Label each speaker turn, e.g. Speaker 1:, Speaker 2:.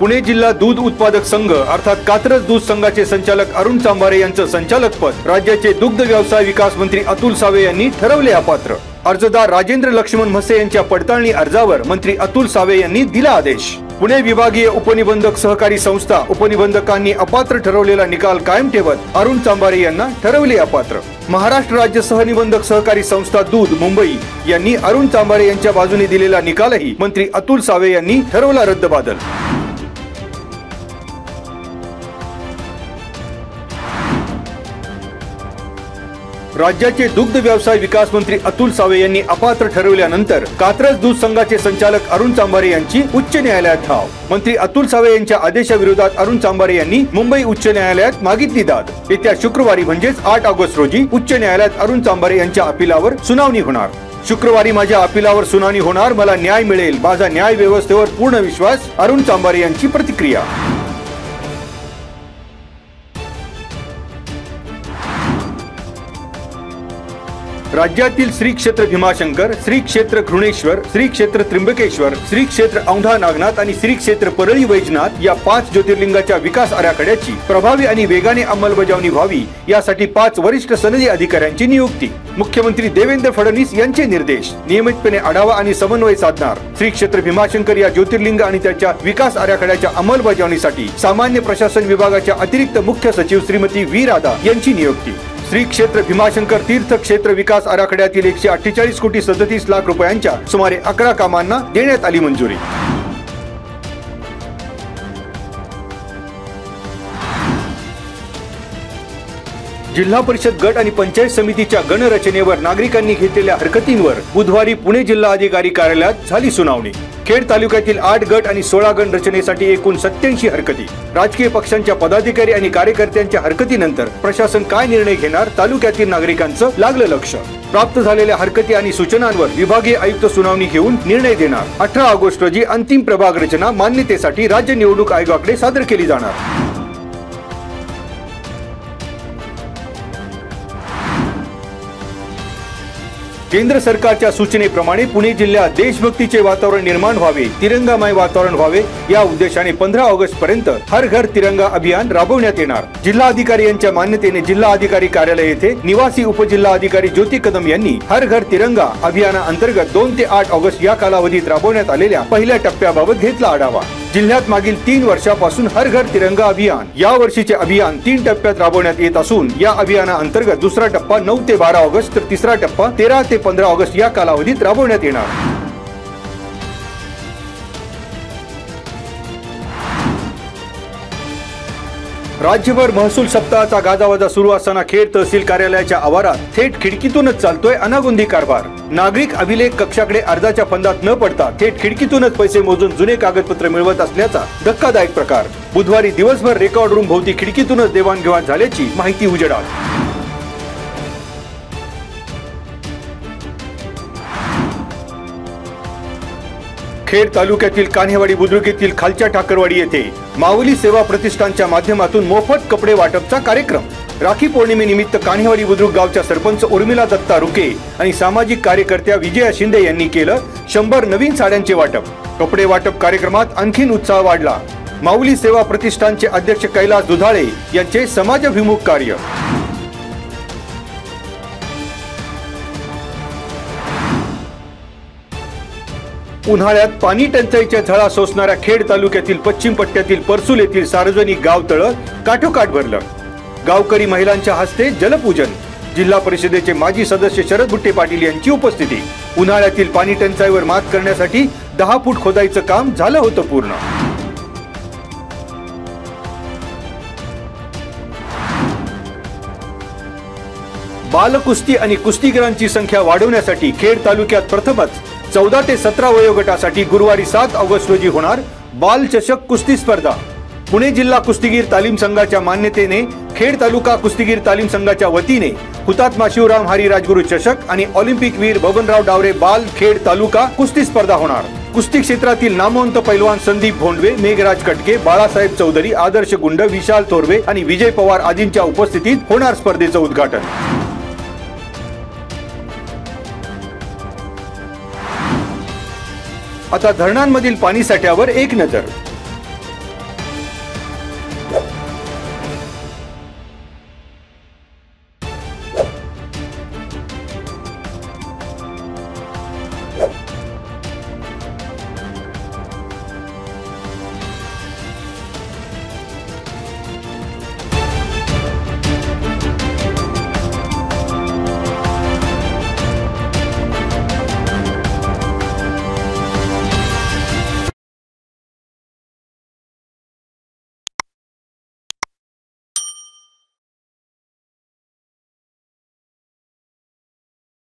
Speaker 1: पुणे जिल्हा दूध उत्पादक संघ अर्थात कात्रज दूध संघाचे संचालक अरुण चांभारे यांचं संचालकपद राज्याचे दुग्ध व्यवसाय विकास मंत्री अतुल सावे यांनी ठरवले अपात्र। अर्जदार राजेंद्र लक्ष्मण म्हसे यांच्या पडताळणी अर्जावर मंत्री अतुल सावे यांनी दिला आदेश। पुणे विभागीय उपनिबंधक सहकारी संस्था उपनिबंधकांनी अपात्र ठरवलेला निकाल कायम ठेवत अरुण चांभारे यांना ठरवले अपात्र। महाराष्ट्र राज्य सहनिबंधक सहकारी संस्था दूध मुंबई यांनी अरुण चांभारे यांच्या बाजूने दिलेला निकालही मंत्री अतुल सावे यांनी ठरवला रद्दबादल। राज्याचे दुग्ध व्यवसाय विकास मंत्री अतुल सावे यांनी अपात्र ठरवल्यानंतर कात्रज दूध संघाचे संचालक अरुण चांभारे यांची उच्च न्यायालयात धाव। मंत्री अतुल सावे यांच्या आदेशाविरोधात अरुण चांभारे यांनी मुंबई उच्च न्यायालयात मागितली दाद। येत्या शुक्रवारी म्हणजेच 8 ऑगस्ट रोजी उच्च न्यायालयात अरुण चांभारे यांच्या अपिलावर सुनावणी होणार। शुक्रवारी माझ्या अपिलावर सुनावणी होणार, मला न्याय मिळेल, माझा न्याय व्यवस्थेवर पूर्ण विश्वास, अरुण चांभारे यांची प्रतिक्रिया। राज्यातील श्री क्षेत्र भीमाशंकर, श्री क्षेत्र घृणेश्वर, श्री क्षेत्र त्र्यंबकेश्वर, श्री क्षेत्र औंढा नागनाथ आणि श्री क्षेत्र परळी वैजनाथ या 5 ज्योतिर्लिंगाच्या विकास आराखड्याची प्रभावी आणि वेगाने अंमलबजावणी व्हावी यासाठी 5 वरिष्ठ सनदी अधिकाऱ्यांची नियुक्ती। मुख्यमंत्री देवेंद्र फडणवीस यांचे निर्देश, नियमितपणे आढावा आणि समन्वय साधणार। श्री क्षेत्र भीमाशंकर या ज्योतिर्लिंग आणि त्याच्या विकास आराखड्याच्या अंमलबजावणीसाठी सामान्य प्रशासन विभागाच्या अतिरिक्त मुख्य सचिव श्रीमती व्ही राधा यांची नियुक्ती। श्री क्षेत्र भीमाशंकर तीर्थ क्षेत्र विकास आराखड्यातील 148 कोटी 37 लाख रुपयांच्या सुमारे 11 कामांना देण्यात आली मंजुरी। जिल्हा परिषद गट आणि पंचायत समितीच्या गणरचनेवर नागरिकांनी घेतलेल्या हरकतींवर बुधवारी पुणे जिल्हा अधिकारी कार्यालयात झाली सुनावणी। खेड तालुक्यातील 8 गट आणि 16 गण रचनेसाठी एकूण 87 हरकती। राजकीय पक्षांच्या पदाधिकारी आणि कार्यकर्त्यांच्या हरकतीनंतर प्रशासन काय निर्णय घेणार, तालुक्यातील नागरिकांचं लागलं लक्ष। प्राप्त झालेल्या हरकती आणि सूचनांवर विभागीय आयुक्त सुनावणी घेऊन निर्णय देणार। 18 ऑगस्ट रोजी अंतिम प्रभाग रचना मान्यतेसाठी राज्य निवडणूक आयोगाकडे सादर केली जाणार। केंद्र सरकारच्या सूचनेप्रमाणे पुणे जिल्ह्यात देशभक्तीचे वातावरण निर्माण व्हावे, तिरंगामय वातावरण व्हावे या उद्देशाने 15 ऑगस्ट पर्यंत हर घर तिरंगा अभियान राबवण्यात येणार। जिल्हा अधिकारी यांच्या मान्यतेने जिल्हा अधिकारी कार्यालय येथे निवासी उपजिल्हा अधिकारी ज्योती कदम यांनी हर घर तिरंगा अभियानाअंतर्गत 2 ते 8 ऑगस्ट या कालावधीत राबवण्यात आलेल्या पहिल्या टप्प्याबाबत घेतला आढावा। जिल्ह्यात मागील 3 वर्षापासून हर घर तिरंगा अभियान या वर्षीचे अभियान 3 टप्प्यात राबवण्यात येत असून या अभियानाअंतर्गत दुसरा टप्पा 9 ते 12 ऑगस्ट तर तिसरा टप्पा 13 ते 15 ऑगस्ट या कालावधीत राबवण्यात येणार। राज्यभर महसूल सप्ताहाचा गाजावाजा सुरू असताना खेड तहसील कार्यालयाच्या आवारात थेट खिडकीतूनच चालतोय अनागोंदी कारभार। नागरिक अभिलेख कक्षाकडे अर्जाच्या फंदात न पडता थेट खिडकीतूनच पैसे मोजून जुने कागदपत्र मिळवत असल्याचा धक्कादायक प्रकार। बुधवारी दिवसभर रेकॉर्ड रूम भोवती खिडकीतूनच देवाणघेवाण झाल्याची माहिती उजेडात। खेड तालुक्यातील कान्हेवाडी बुद्रुक येथील खालच्या ठाकरवाडी येथे माऊली सेवा प्रतिष्ठानच्या माध्यमातून मोफत कपडे वाटपचा कार्यक्रम। राखी पौर्णिमेनिमित्त कान्हेवाडी बुद्रुक गावच्या सरपंच उर्मिला दत्ता रुके आणि सामाजिक कार्यकर्त्या विजया शिंदे यांनी केलं 100 नवीन साड्यांचे वाटप। कपडे वाटप कार्यक्रमात आणखीन उत्साह वाढला। माऊली सेवा प्रतिष्ठानचे अध्यक्ष कैलास दुधाळे यांचे समाजाभिमुख कार्य। उन्हाळ्यात पाणी टंचाईच्या झळा सोसणाऱ्या खेड तालुक्यातील पश्चिम पट्ट्यातील परसूल येथील सार्वजनिक गावतळ काठोकाठ भरलं। गावकरी महिलांच्या हस्ते जलपूजन। जिल्हा परिषदेचे माजी सदस्य शरद बुट्टे पाटील यांची उपस्थिती। उन्हाळ्यातील पाणी टंचाईवर मात करण्यासाठी 10 फूट खोदाईचं काम झालं होतं पूर्ण। बालकुस्ती आणि कुस्तीगीरांची संख्या वाढवण्यासाठी खेड तालुक्यात प्रथमच 14 ते 17 वयोगटासाठी गुरुवारी 7 ऑगस्ट रोजी होणार बाल चषक कुस्ती स्पर्धा। पुणे जिल्हा कुस्तीगीर तालीम संघाच्या मान्यतेने खेड तालुका कुस्तीगीर तालीम संघाच्या वतीने हुतात्मा शिवराम हरी राजगुरू चषक आणि ऑलिम्पिक वीर बबनराव डावरे बाल खेड तालुका कुस्ती स्पर्धा होणार। कुस्ती क्षेत्रातील नामवंत पैलवान संदीप भोंडवे, मेघराज कटके, बाळासाहेब चौधरी, आदर्श गुंड, विशाल थोरवे आणि विजय पवार आदींच्या उपस्थितीत होणार स्पर्धेचं उद्घाटन। आता धरणांमधील पाणी साठ्यावर एक नजर।